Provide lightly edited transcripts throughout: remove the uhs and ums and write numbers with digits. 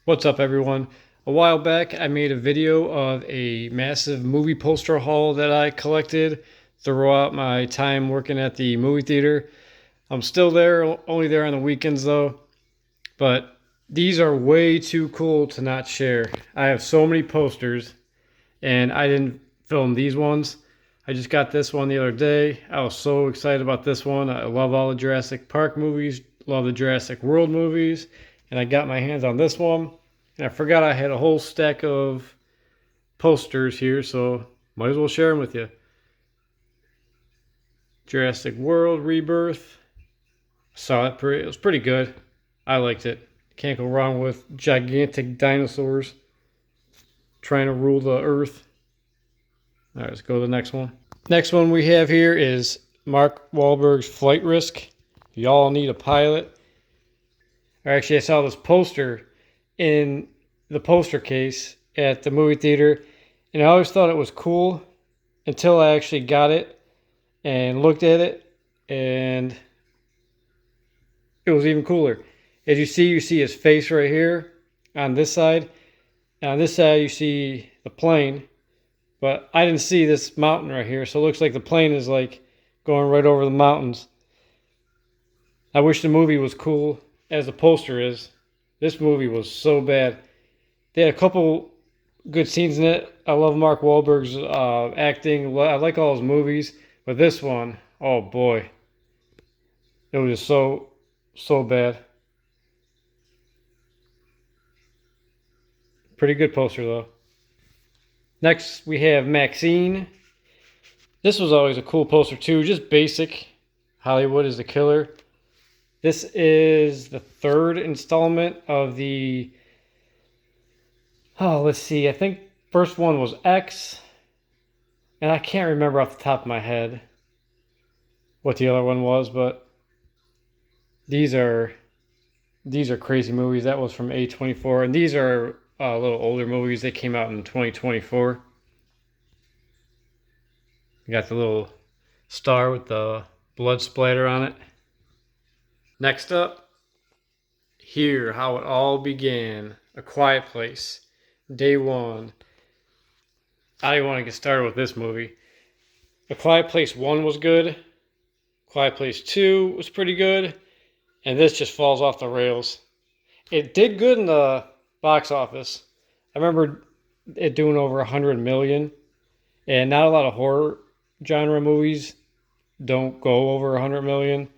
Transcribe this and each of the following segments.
What's up, everyone? A while back, I made a video of a massive movie poster haul that I collected throughout my time working at the movie theater. I'm still there, only there on the weekends though, but these are way too cool to not share. I have so many posters, and I didn't film these ones. I just got this one the other day. I was so excited about this one. I love all the Jurassic Park movies, love the Jurassic World movies, and I got my hands on this one. And I forgot I had a whole stack of posters here, so might as well share them with you. Jurassic World Rebirth. Saw it. It was pretty good. I liked it. Can't go wrong with gigantic dinosaurs trying to rule the earth. All right, let's go to the next one. Next one we have here is Mark Wahlberg's Flight Risk. Y'all need a pilot. Or actually, I saw this poster in the poster case at the movie theater, and I always thought it was cool until I actually got it and looked at it, and it was even cooler. As you see his face right here on this side, and on this side you see the plane, but I didn't see this mountain right here, so it looks like the plane is like going right over the mountains. I wish the movie was cool as the poster is. This movie was so bad. They had a couple good scenes in it. I love Mark Wahlberg's acting. I like all his movies, but this one, oh boy, it was just so bad. Pretty good poster though. Next we have Maxine. This was always a cool poster too, just basic. Hollywood is the killer. This is the third installment of the, let's see, I think first one was X, and I can't remember off the top of my head what the other one was, but these are crazy movies. That was from A24, and these are a little older movies. They came out in 2024. You got the little star with the blood splatter on it. Next up, Here How It All Began. A Quiet Place. Day one. I don't want to get started with this movie. A Quiet Place 1 was good. Quiet Place 2 was pretty good. And this just falls off the rails. It did good in the box office. I remember it doing over 100 million. And not a lot of horror genre movies don't go over 100 million.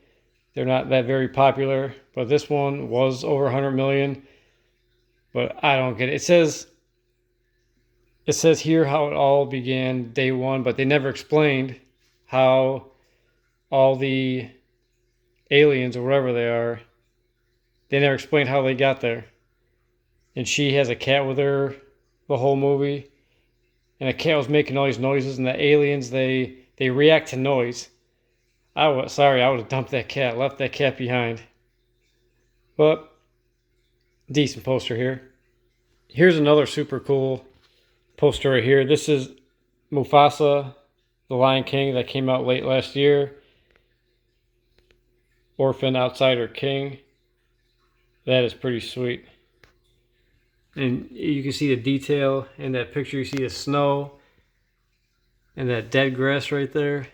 They're not that very popular, but this one was over 100 million. But I don't get it. It says here how it all began day one, but they never explained how all the aliens or whatever they never explained how they got there. And she has a cat with her the whole movie, and the cat was making all these noises, and the aliens they react to noise. I would have dumped that cat, left that cat behind. But decent poster here. Here's another super cool poster right here. This is Mufasa, the Lion King, that came out late last year. Orphan Outsider King. That is pretty sweet. And you can see the detail in that picture. You see the snow and that dead grass right there.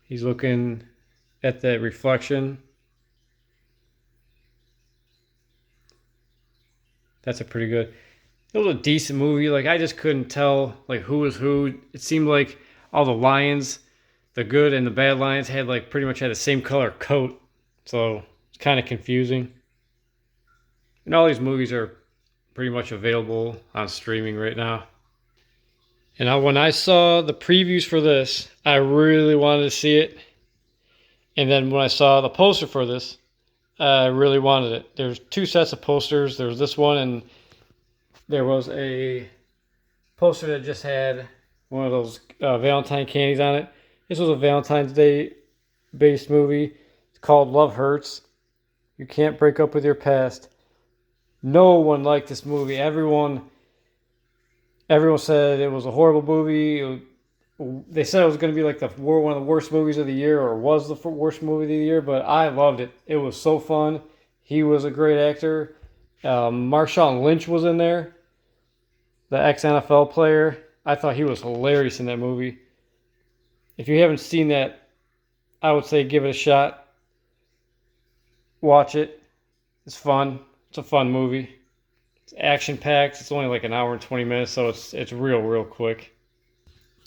He's looking at that reflection. That's a pretty good. It was a decent movie. Like, I just couldn't tell like who was who. It seemed like all the lions, the good and the bad lions, had like pretty much had the same color coat. So it's kind of confusing. And all these movies are pretty much available on streaming right now. And when I saw the previews for this, I really wanted to see it. And then when I saw the poster for this, I really wanted it. There's two sets of posters. There was this one, and there was a poster that just had one of those Valentine candies on it. This was a Valentine's Day based movie. It's called Love Hurts. You Can't Break Up With Your Past. No one liked this movie. Everyone said it was a horrible movie. They said it was going to be like one of the worst movies of the year, or was the worst movie of the year, but I loved it. It was so fun. He was a great actor, Marshawn Lynch was in there, the ex-NFL player. I thought he was hilarious in that movie. If you haven't seen that, I would say give it a shot. Watch it. It's fun. It's a fun movie. It's action packed. It's only like an hour and 20 minutes, so it's real quick.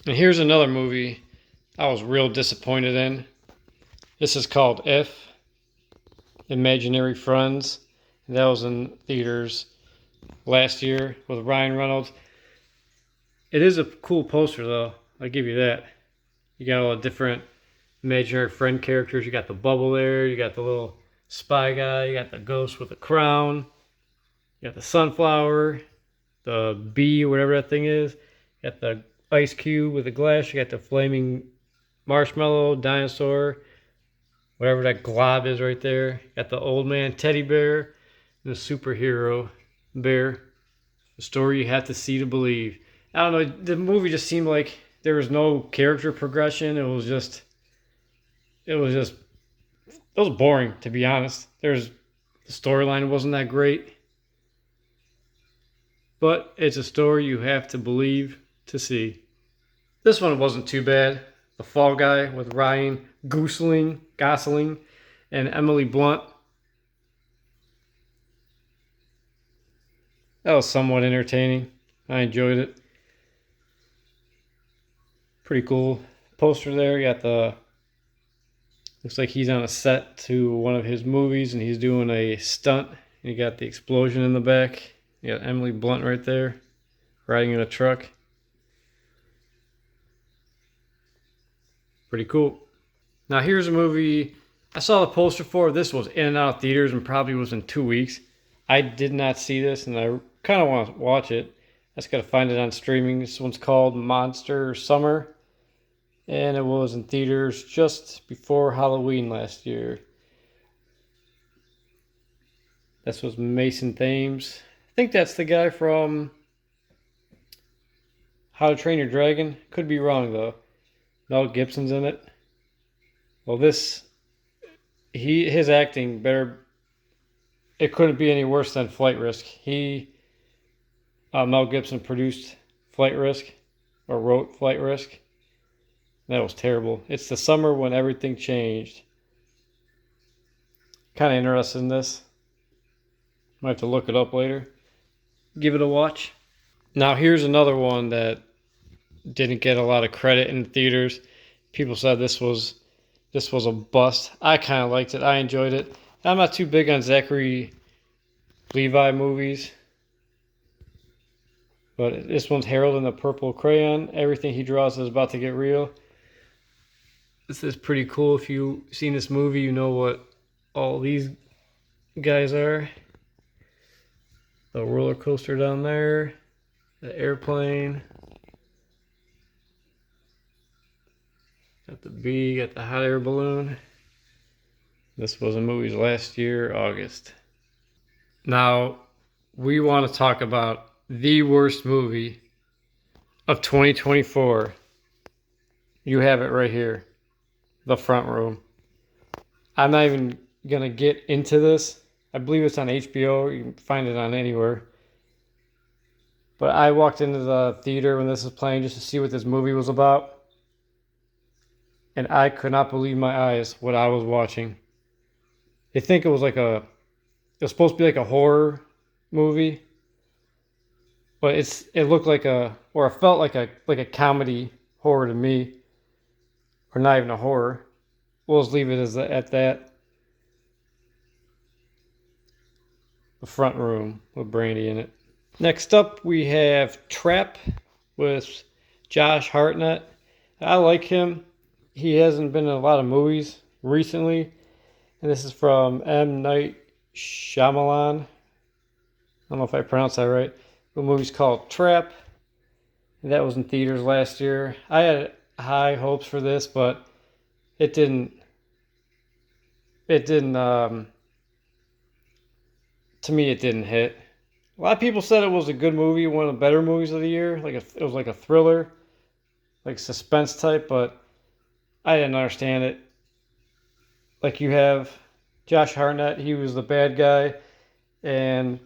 And here's another movie I was real disappointed in. This is called If Imaginary Friends. That was in theaters last year with Ryan Reynolds. It is a cool poster though. I'll give you that. You got all the different imaginary friend characters. You got the bubble there. You got the little spy guy. You got the ghost with the crown. You got the sunflower, the bee, whatever that thing is. You got the ice cube with the glass. You got the flaming marshmallow, dinosaur, whatever that glob is right there. You got the old man teddy bear, and the superhero bear. The story you have to see to believe. I don't know. The movie just seemed like there was no character progression. It was boring, to be honest. The storyline wasn't that great. But it's a story you have to believe to see. This one wasn't too bad. The Fall Guy with Ryan Gosling and Emily Blunt. That was somewhat entertaining. I enjoyed it. Pretty cool poster there. You got looks like he's on a set to one of his movies and he's doing a stunt. You got the explosion in the back. You got Emily Blunt right there, riding in a truck. Pretty cool. Now here's a movie I saw the poster for. This was in and out of theaters and probably was in 2 weeks. I did not see this and I kind of want to watch it. I just got to find it on streaming. This one's called Monster Summer. And it was in theaters just before Halloween last year. This was Mason Thames. I think that's the guy from How to Train Your Dragon. Could be wrong though. Mel Gibson's in it. Well, his acting better. It couldn't be any worse than Flight Risk. Mel Gibson produced Flight Risk, or wrote Flight Risk. That was terrible. It's the summer when everything changed. Kind of interested in this. Might have to look it up later. Give it a watch. Now here's another one that didn't get a lot of credit in theaters. People said this was a bust. I kind of liked it. I enjoyed it. I'm not too big on Zachary Levi movies. But this one's Harold and the Purple Crayon. Everything he draws is about to get real. This is pretty cool. If you've seen this movie, you know what all these guys are. The roller coaster down there. The airplane. Got the bee, got the hot air balloon. This was in movies last year, August. Now, we want to talk about the worst movie of 2024. You have it right here. The Front Room. I'm not even going to get into this. I believe it's on HBO. You can find it on anywhere. But I walked into the theater when this was playing just to see what this movie was about. And I could not believe my eyes what I was watching. They think it was supposed to be like a horror movie. But it looked like it felt like a comedy horror to me. Or not even a horror. We'll just leave it at that. The Front Room with Brandy in it. Next up we have Trap with Josh Hartnett. I like him. He hasn't been in a lot of movies recently. And this is from M. Night Shyamalan. I don't know if I pronounced that right. The movie's called Trap. And that was in theaters last year. I had high hopes for this, but it didn't to me it didn't hit. A lot of people said it was a good movie, one of the better movies of the year. It was like a thriller, like suspense type, but I didn't understand it. Like you have Josh Hartnett, he was the bad guy, and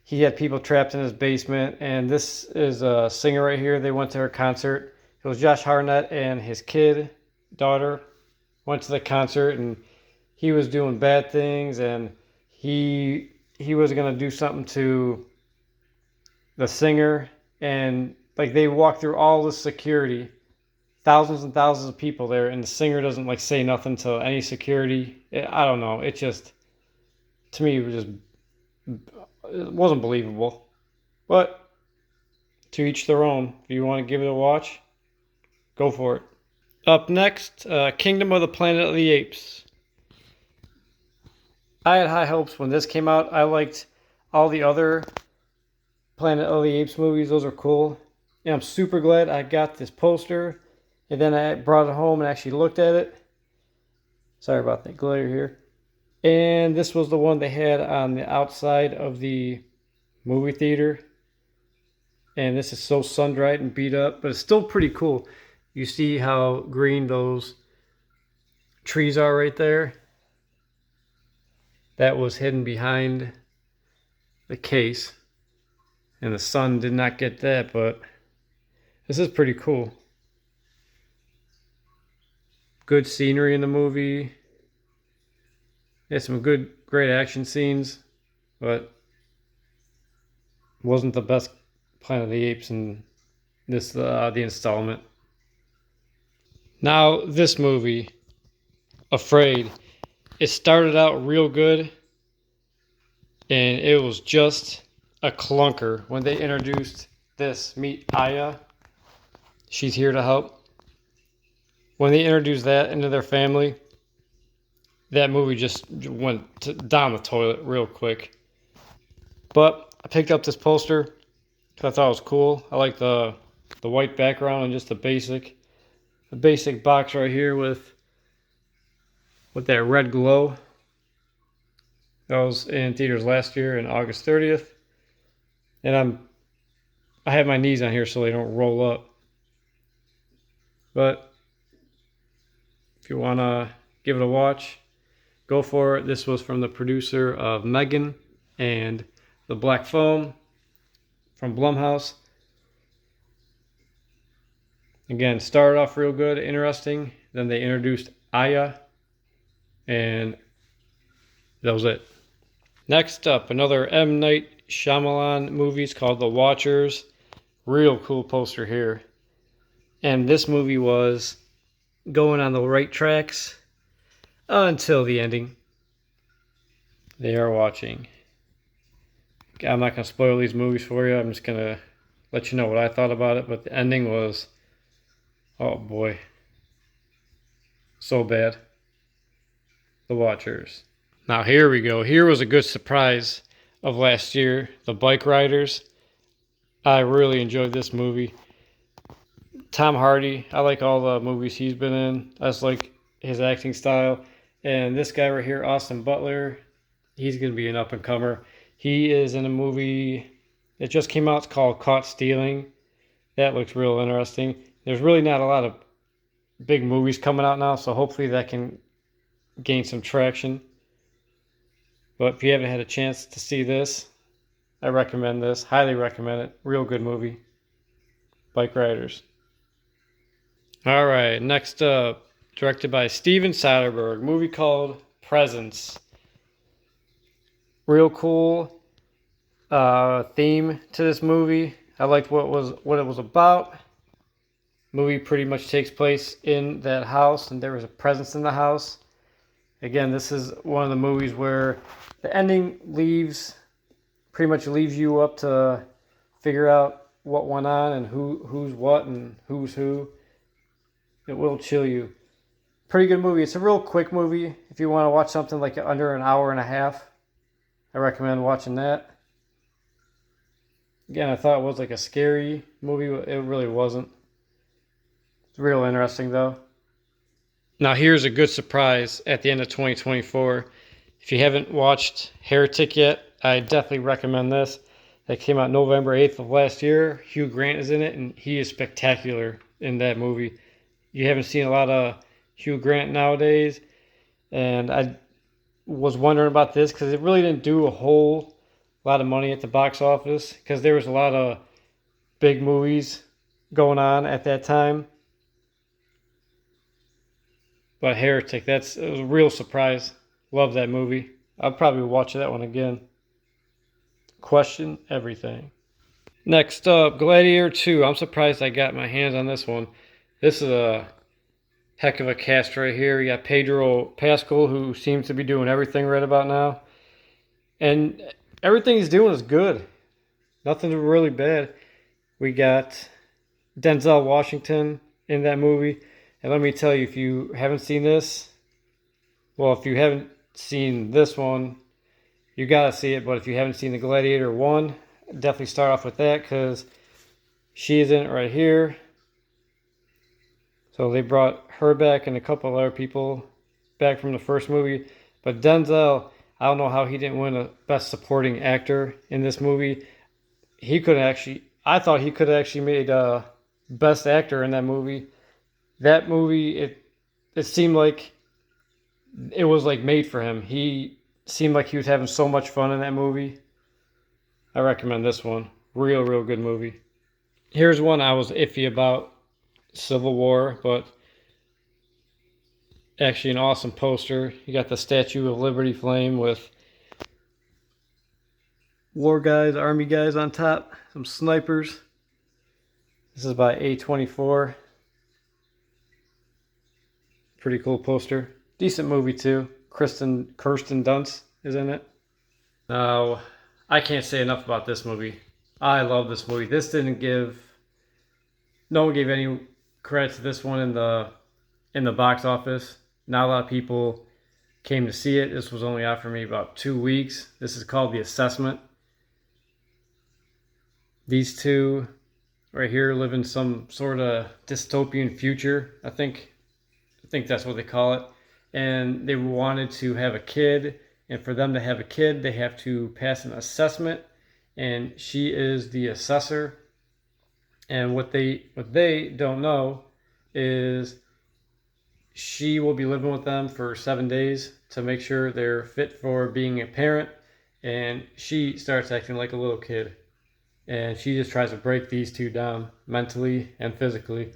he had people trapped in his basement. And this is a singer right here. They went to her concert. It was Josh Hartnett and his daughter, went to the concert, and he was doing bad things, and he was gonna do something to the singer, and like they walk through all the security, thousands and thousands of people there, and the singer doesn't like say nothing to any security. I don't know. It just, to me, it wasn't believable. But to each their own. If you want to give it a watch, go for it. Up next, Kingdom of the Planet of the Apes. I had high hopes when this came out. I liked all the other Planet of the Apes movies. Those are cool. And I'm super glad I got this poster. And then I brought it home and actually looked at it. Sorry about that glare here. And this was the one they had on the outside of the movie theater. And this is so sun-dried and beat up, but it's still pretty cool. You see how green those trees are right there? That was hidden behind the case. And the sun did not get that, but this is pretty cool. Good scenery in the movie. There's some great action scenes, but wasn't the best Planet of the Apes in this the installment. Now this movie, Afraid, it started out real good, and it was just a clunker when they introduced this. Meet Aya. She's here to help. When they introduced that into their family, that movie just went down the toilet real quick. But I picked up this poster because I thought it was cool. I like the white background and just the basic box right here with that red glow. That was in theaters last year on August 30th. And I have my knees on here so they don't roll up. But if you want to give it a watch, go for it. This was from the producer of Megan and The Black Phone from Blumhouse. Again, started off real good, interesting. Then they introduced Aya, and that was it. Next up, another M. Night Shyamalan movies called The Watchers. Real cool poster here. And this movie was going on the right tracks until the ending. They are watching. I'm not going to spoil these movies for you. I'm just going to let you know what I thought about it. But the ending was, oh boy, so bad. The Watchers. Now here we go. Here was a good surprise of last year. The Bike Riders. I really enjoyed this movie. Tom Hardy. I like all the movies he's been in. I just like his acting style. And this guy right here, Austin Butler, he's going to be an up-and-comer. He is in a movie that just came out. It's called Caught Stealing. That looks real interesting. There's really not a lot of big movies coming out now, so hopefully that can gain some traction. But if you haven't had a chance to see this, I recommend this. Highly recommend it. Real good movie. Bike Riders. All right, next up, directed by Steven Soderbergh, movie called Presence. Real cool theme to this movie. I liked what it was about. Movie pretty much takes place in that house, and there was a presence in the house. Again, this is one of the movies where the ending pretty much leaves you up to figure out what went on and who's what and who's who. It will chill you. Pretty good movie. It's a real quick movie. If you want to watch something like under an hour and a half, I recommend watching that. Again, I thought it was like a scary movie. It really wasn't. It's real interesting though. Now here's a good surprise at the end of 2024. If you haven't watched Heretic yet, I definitely recommend this. That came out November 8th of last year. Hugh Grant is in it, and he is spectacular in that movie. You haven't seen a lot of Hugh Grant nowadays, and I was wondering about this because it really didn't do a whole a lot of money at the box office because there was a lot of big movies going on at that time. But Heretic, it was a real surprise. Love that movie. I'll probably watch that one again. Question everything. Next up, Gladiator 2. I'm surprised I got my hands on this one. This is a heck of a cast right here. You got Pedro Pascal, who seems to be doing everything right about now. And everything he's doing is good. Nothing really bad. We got Denzel Washington in that movie. And let me tell you, if you haven't seen this, well, if you haven't seen this one, you got to see it. But if you haven't seen the Gladiator 1, definitely start off with that because she is in it right here. So they brought her back and a couple other people back from the first movie. But Denzel, I don't know how he didn't win a Best Supporting Actor in this movie. I thought he could have actually made Best Actor in that movie. That movie, it seemed like it was like made for him. He seemed like he was having so much fun in that movie. I recommend this one. Real good movie. Here's one I was iffy about, Civil War, but actually an awesome poster. You got the Statue of Liberty flame with war guys, army guys on top, some snipers. This is by A24. Pretty cool poster. Decent movie too. Kirsten Dunst is in it. Now, I can't say enough about this movie. I love this movie. No one gave any credit to this one in the box office. Not a lot of people came to see it. This was only out for me about 2 weeks. This is called The Assessment. These two right here live in some sort of dystopian future. I think that's what they call it. And they wanted to have a kid. And for them to have a kid, they have to pass an assessment. And she is the assessor. And what they don't know is she will be living with them for 7 days to make sure they're fit for being a parent. And she starts acting like a little kid. And she just tries to break these two down mentally and physically.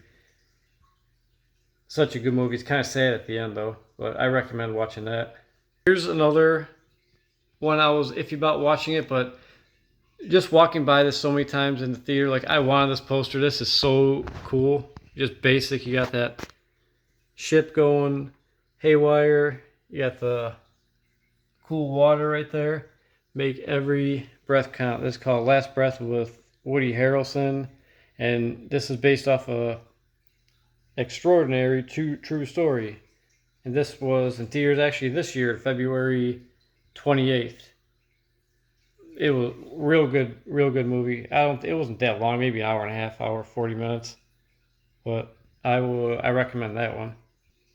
Such a good movie. It's kind of sad at the end though, but I recommend watching that. Here's another one I was iffy about watching it, but just walking by this so many times in the theater, like I wanted this poster. This is so cool. Just basic. You got that ship going haywire. You got the cool water right there. Make every breath count. This is called Last Breath with Woody Harrelson. And this is based off a extraordinary true story. And this was in theaters actually this year, February 28th. It was real good movie. It wasn't that long, maybe an hour and a half, hour 40 minutes. But I recommend that one.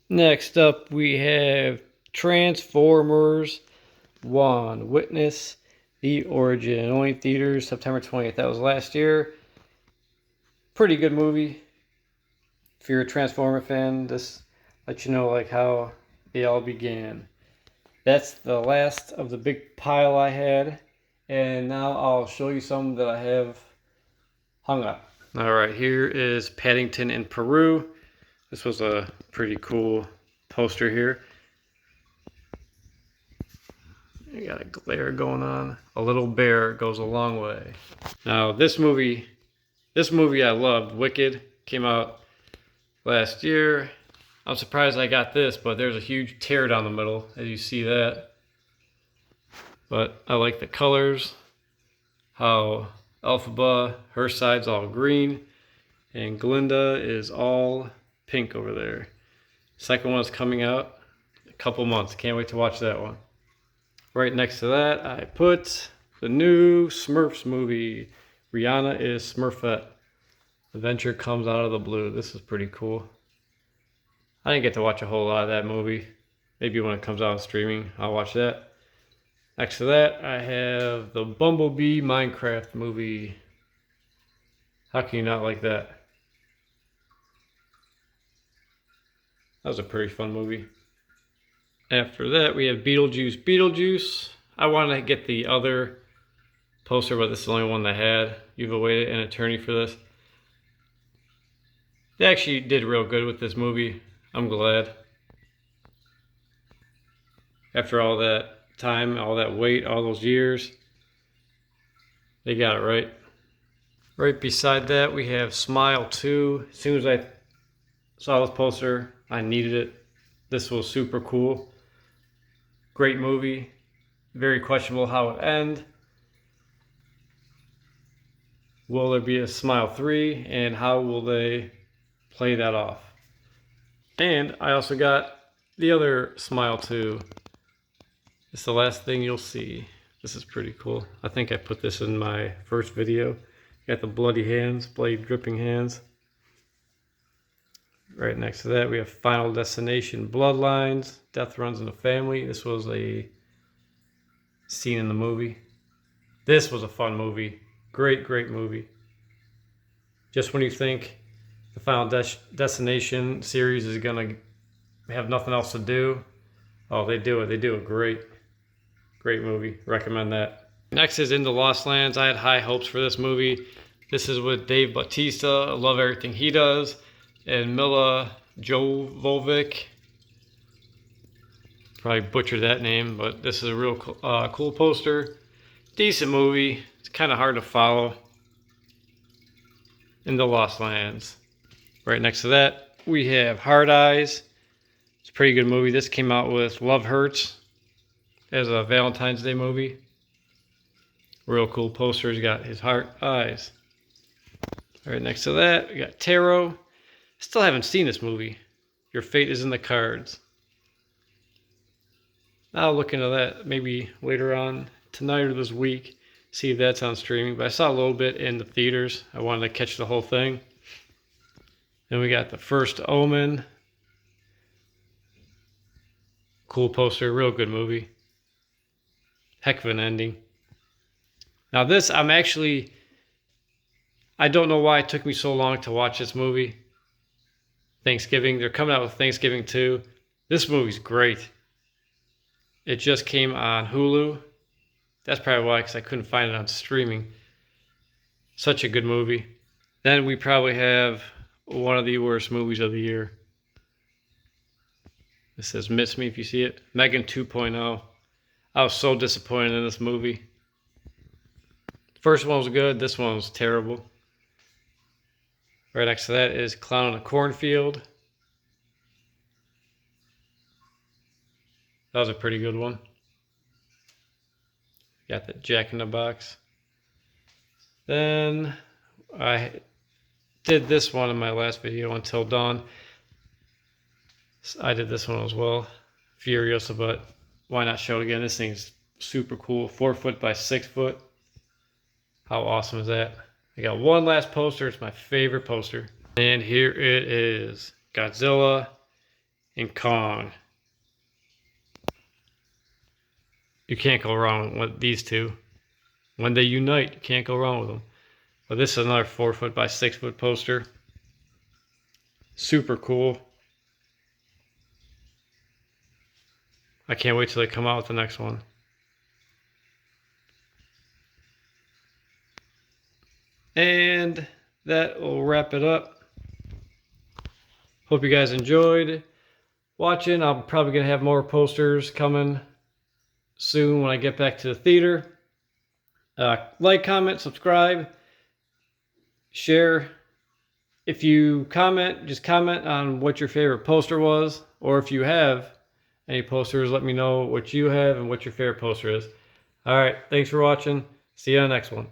Next up we have Transformers 1 Witness the Origin. Only theaters September 20th. That was last year. Pretty good movie. If you're a Transformer fan, this lets you know like how they all began. That's the last of the big pile I had. And now I'll show you some that I have hung up. Alright, here is Paddington in Peru. This was a pretty cool poster here. You got a glare going on. A little bear goes a long way. Now this movie I loved, Wicked, came out last year. I'm surprised I got this, but there's a huge tear down the middle, as you see that. But I like the colors, how Elphaba, her side's all green, and Glinda is all pink over there. Second one's coming out in a couple months. Can't wait to watch that one. Right next to that, I put the new Smurfs movie. Rihanna is Smurfette. Adventure comes out of the blue. This is pretty cool. I didn't get to watch a whole lot of that movie. Maybe when it comes out on streaming, I'll watch that. Next to that, I have the Bumblebee Minecraft movie. How can you not like that? That was a pretty fun movie. After that, we have Beetlejuice. I wanted to get the other poster, but this is the only one they had. You've awaited an attorney for this. They actually did real good with this movie. I'm glad. After all that time, all that wait, all those years, they got it right. Right beside that, we have Smile 2. As soon as I saw this poster, I needed it. This was super cool. Great movie. Very questionable how it ends. Will there be a Smile 3, and how will they play that off? And I also got the other Smile 2. It's the last thing you'll see. This is pretty cool. I think I put this in my first video. Got the bloody hands, bloody dripping hands. Right next to that, we have Final Destination Bloodlines, Death Runs in the Family. This was a scene in the movie. This was a fun movie. Great, great movie. Just when you think the Final Destination series is going to have nothing else to do, oh, they do it. They do it great. Great movie. Recommend that. Next is In the Lost Lands. I had high hopes for this movie. This is with Dave Bautista. I love everything he does. And Milla Jovovich. Probably butchered that name, but this is a real cool poster. Decent movie. It's kind of hard to follow. In the Lost Lands. Right next to that, we have Hard Eyes. It's a pretty good movie. This came out with Love Hurts as a Valentine's Day movie. Real cool poster. He's got his heart eyes. Right next to that, we got Tarot. Still haven't seen this movie. Your Fate is in the Cards. I'll look into that maybe later on tonight or this week. See if that's on streaming. But I saw a little bit in the theaters. I wanted to catch the whole thing. Then we got The First Omen. Cool poster. Real good movie. Heck of an ending. Now this, I don't know why it took me so long to watch this movie. Thanksgiving. They're coming out with Thanksgiving 2. This movie's great. It just came on Hulu. That's probably why, because I couldn't find it on streaming. Such a good movie. Then we probably have one of the worst movies of the year. This says Miss Me if you see it. Megan 2.0. I was so disappointed in this movie. First one was good. This one was terrible. Right next to that is Clown in a Cornfield. That was a pretty good one. Got the Jack in the Box. Then I did this one in my last video, Until Dawn. I did this one as well. Furiosa, but why not show it again? This thing's super cool. 4 foot by 6 foot. How awesome is that? I got one last poster. It's my favorite poster. And here it is. Godzilla and Kong. You can't go wrong with these two. When they unite, you can't go wrong with them. But this is another 4 foot by 6 foot poster. Super cool. I can't wait till they come out with the next one. And that will wrap it up. Hope you guys enjoyed watching. I'm probably going to have more posters coming soon when I get back to the theater. Like, comment, subscribe, share. If you comment, just comment on what your favorite poster was. Or if you have any posters, let me know what you have and what your favorite poster is. Alright, thanks for watching. See you on the next one.